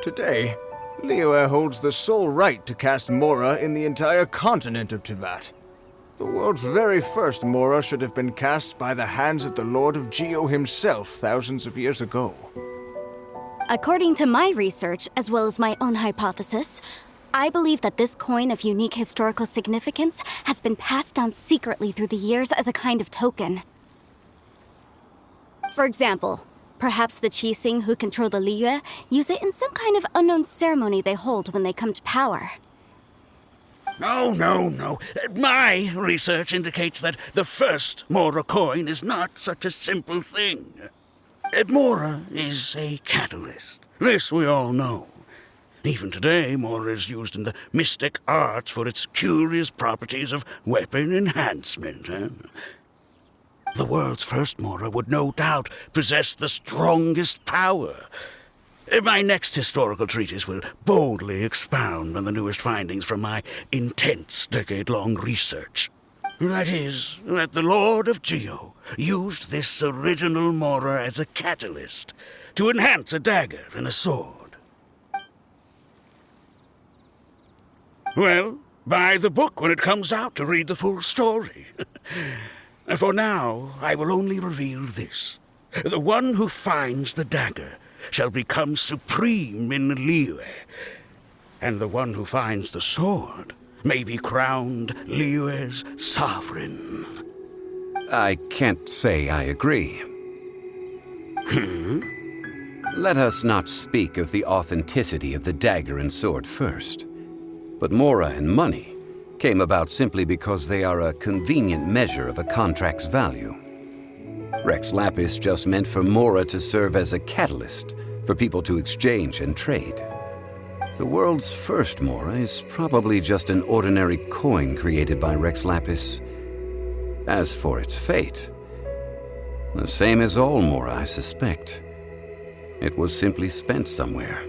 Today, Liyue holds the sole right to cast Mora in the entire continent of Teyvat. The world's very first Mora should have been cast by the hands of the Lord of Geo himself thousands of years ago. According to my research, as well as my own hypothesis, I believe that this coin of unique historical significance has been passed down secretly through the years as a kind of token. For example, perhaps the Qixing who control the Liyue use it in some kind of unknown ceremony they hold when they come to power. No. My research indicates that the first Mora coin is not such a simple thing. Mora is a catalyst. This we all know. Even today, Mora is used in the mystic arts for its curious properties of weapon enhancement. The world's first Mora would no doubt possess the strongest power. My next historical treatise will boldly expound on the newest findings from my intense decade-long research. That is, that the Lord of Geo used this original Mora as a catalyst to enhance a dagger and a sword. Well, buy the book when it comes out to read the full story. For now, I will only reveal this. The one who finds the dagger shall become supreme in Liyue, and the one who finds the sword may be crowned Liyue's sovereign. I can't say I agree. Let us not speak of the authenticity of the dagger and sword first. But Mora and money came about simply because they are a convenient measure of a contract's value. Rex Lapis just meant for Mora to serve as a catalyst for people to exchange and trade. The world's first Mora is probably just an ordinary coin created by Rex Lapis. As for its fate, the same as all Mora, I suspect. It was simply spent somewhere.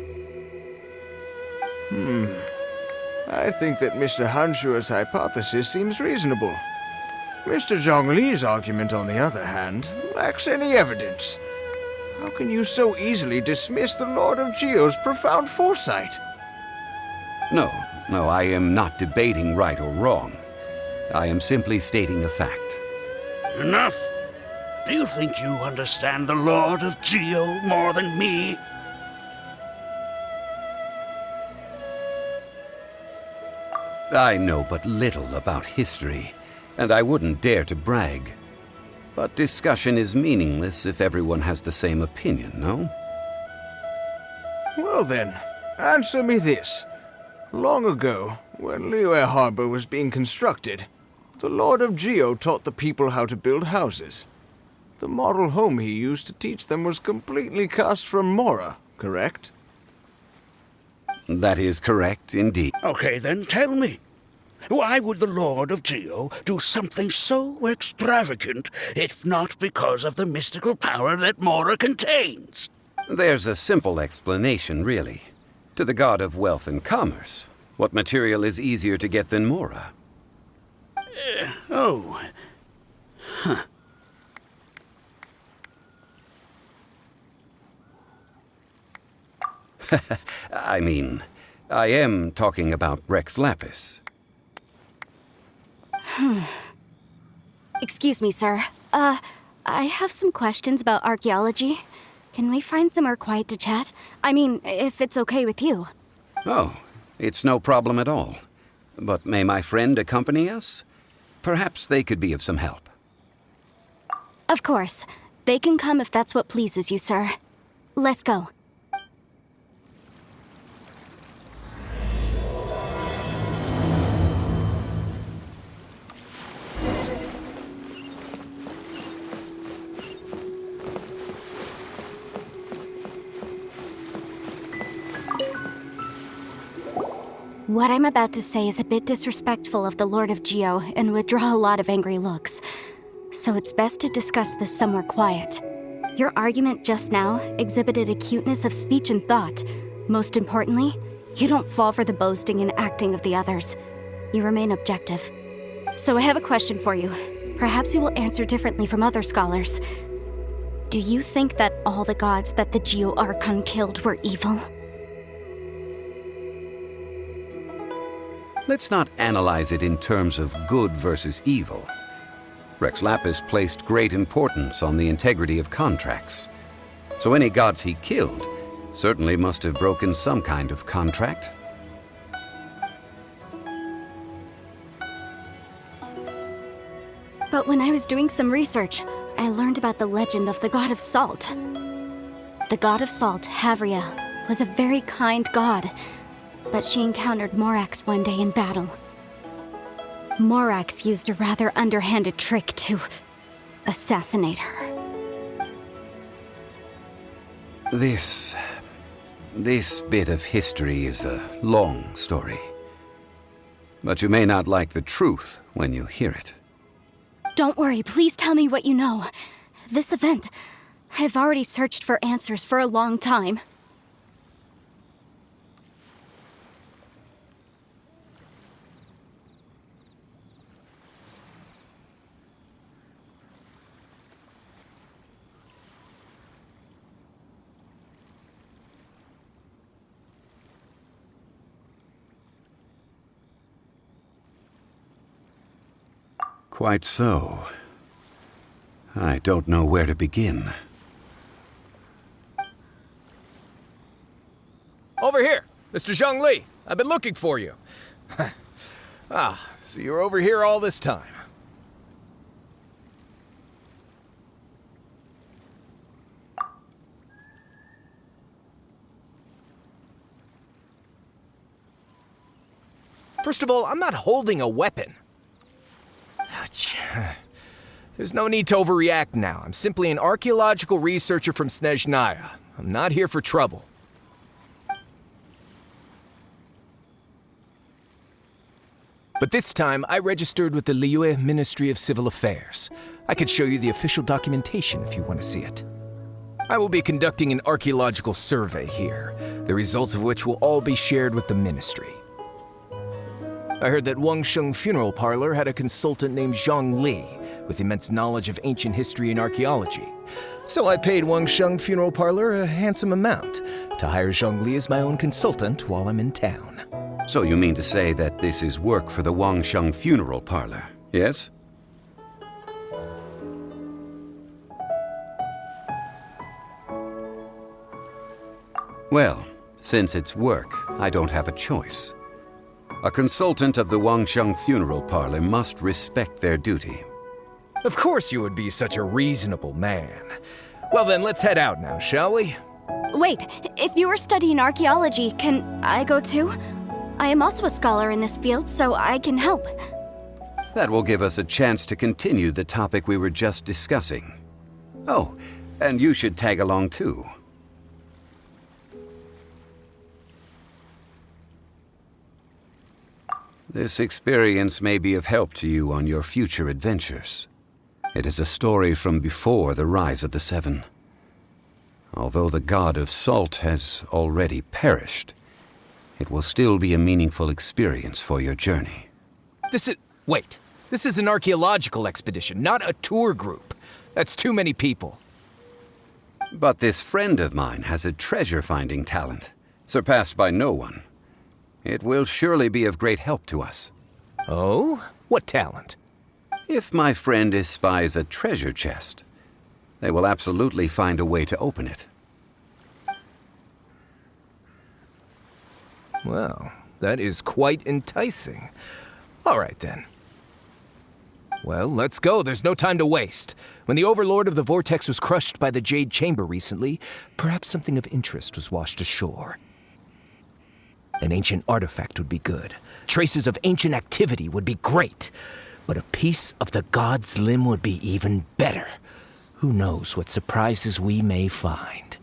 I think that Mr. Hanshua's hypothesis seems reasonable. Mr. Zhongli's argument, on the other hand, lacks any evidence. How can you so easily dismiss the Lord of Geo's profound foresight? No, I am not debating right or wrong. I am simply stating a fact. Enough! Do you think you understand the Lord of Geo more than me? I know but little about history, and I wouldn't dare to brag. But discussion is meaningless if everyone has the same opinion, no? Well then, answer me this. Long ago, when Liyue Harbor was being constructed, the Lord of Geo taught the people how to build houses. The model home he used to teach them was completely cast from Mora, correct? That is correct, indeed. Okay, then tell me. Why would the Lord of Geo do something so extravagant if not because of the mystical power that Mora contains? There's a simple explanation, really. To the god of wealth and commerce, what material is easier to get than Mora? I mean, I am talking about Rex Lapis. Excuse me, sir. I have some questions about archaeology. Can we find somewhere quiet to chat? I mean, if it's okay with you. Oh, it's no problem at all. But may my friend accompany us? Perhaps they could be of some help. Of course. They can come if that's what pleases you, sir. Let's go. What I'm about to say is a bit disrespectful of the Lord of Geo and would draw a lot of angry looks. So it's best to discuss this somewhere quiet. Your argument just now exhibited acuteness of speech and thought. Most importantly, you don't fall for the boasting and acting of the others. You remain objective. So I have a question for you. Perhaps you will answer differently from other scholars. Do you think that all the gods that the Geo Archon killed were evil? let's not analyze it in terms of good versus evil. Rex Lapis placed great importance on the integrity of contracts. So any gods he killed certainly must have broken some kind of contract. But when I was doing some research, I learned about the legend of the god of salt. The god of salt, Havria, was a very kind god, but she encountered Morax one day in battle. Morax used a rather underhanded trick to assassinate her. This bit of history is a long story. But you may not like the truth when you hear it. Don't worry, please tell me what you know. This event, I've already searched for answers for a long time. Quite so. I don't know where to begin. Over here, Mr. Zhongli. I've been looking for you. So you're over here all this time. First of all, I'm not holding a weapon. There's no need to overreact now. I'm simply an archaeological researcher from Snezhnaya. I'm not here for trouble. But this time, I registered with the Liyue Ministry of Civil Affairs. I could show you the official documentation if you want to see it. I will be conducting an archaeological survey here, the results of which will all be shared with the ministry. I heard that Wangsheng Funeral Parlor had a consultant named Zhang Li with immense knowledge of ancient history and archaeology. So I paid Wangsheng Funeral Parlor a handsome amount to hire Zhang Li as my own consultant while I'm in town. So you mean to say that this is work for the Wangsheng Funeral Parlor, yes? Well, since it's work, I don't have a choice. A consultant of the Wangsheng Funeral Parlor must respect their duty. Of course you would be such a reasonable man. Well then, let's head out now, shall we? Wait, if you were studying archaeology, can I go too? I am also a scholar in this field, so I can help. That will give us a chance to continue the topic we were just discussing. Oh, and you should tag along too. This experience may be of help to you on your future adventures. It is a story from before the rise of the Seven. Although the god of salt has already perished, it will still be a meaningful experience for your journey. Wait. This is an archaeological expedition, not a tour group. That's too many people. But this friend of mine has a treasure-finding talent, surpassed by no one. It will surely be of great help to us. Oh? What talent? If my friend espies a treasure chest, they will absolutely find a way to open it. Well, that is quite enticing. All right, then. Well, let's go. There's no time to waste. When the Overlord of the Vortex was crushed by the Jade Chamber recently, perhaps something of interest was washed ashore. An ancient artifact would be good. Traces of ancient activity would be great. But a piece of the god's limb would be even better. Who knows what surprises we may find.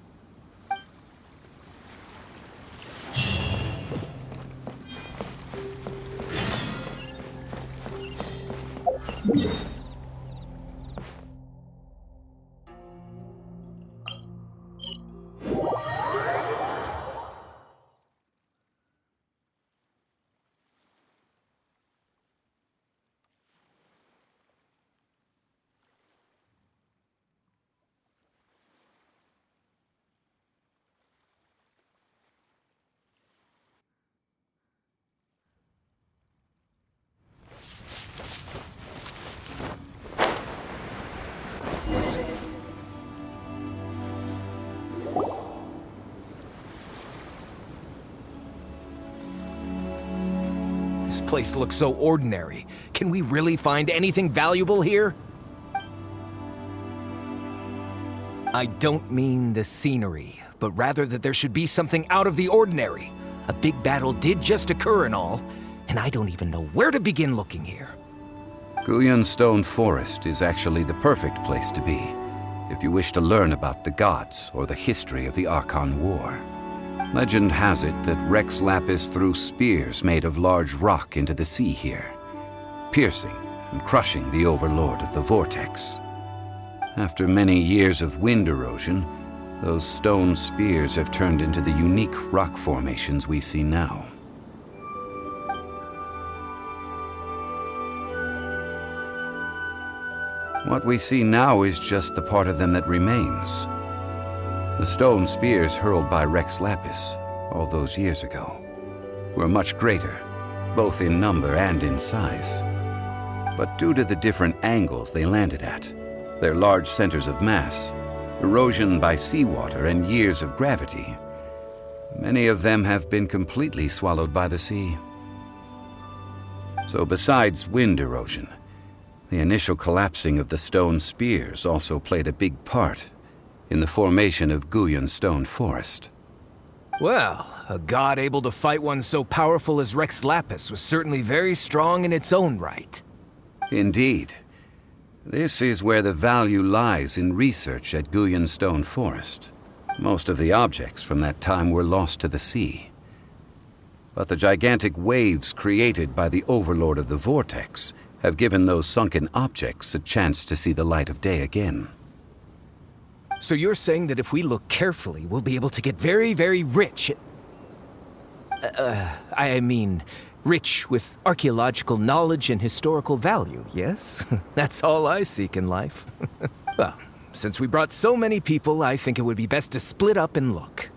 place looks so ordinary. Can we really find anything valuable here? I don't mean the scenery, but rather that there should be something out of the ordinary. A big battle did just occur and all, and I don't even know where to begin looking here. Guyun Stone Forest is actually the perfect place to be if you wish to learn about the gods or the history of the Archon War. Legend has it that Rex Lapis threw spears made of large rock into the sea here, piercing and crushing the Overlord of the Vortex. After many years of wind erosion, those stone spears have turned into the unique rock formations we see now. What we see now is just the part of them that remains. The stone spears hurled by Rex Lapis all those years ago were much greater, both in number and in size. But due to the different angles they landed at, their large centers of mass, erosion by seawater, and years of gravity, many of them have been completely swallowed by the sea. So besides wind erosion, the initial collapsing of the stone spears also played a big part in the formation of Guyun Stone Forest. Well, a god able to fight one so powerful as Rex Lapis was certainly very strong in its own right. Indeed. This is where the value lies in research at Guyun Stone Forest. Most of the objects from that time were lost to the sea. But the gigantic waves created by the Overlord of the Vortex have given those sunken objects a chance to see the light of day again. So you're saying that if we look carefully, we'll be able to get very, very rich. I mean, rich with archaeological knowledge and historical value, yes? That's all I seek in life. Well, since we brought so many people, I think it would be best to split up and look.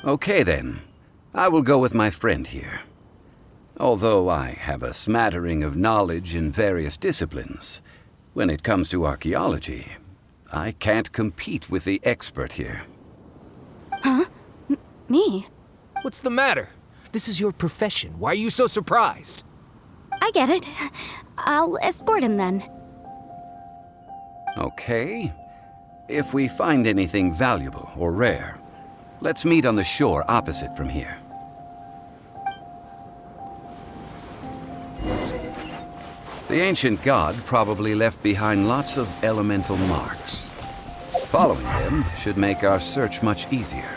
Okay then. I will go with my friend here. Although I have a smattering of knowledge in various disciplines, when it comes to archaeology, I can't compete with the expert here. Huh? Me? What's the matter? This is your profession. Why are you so surprised? I get it. I'll escort him then. Okay. If we find anything valuable or rare, let's meet on the shore opposite from here. The ancient god probably left behind lots of elemental marks. Following them should make our search much easier.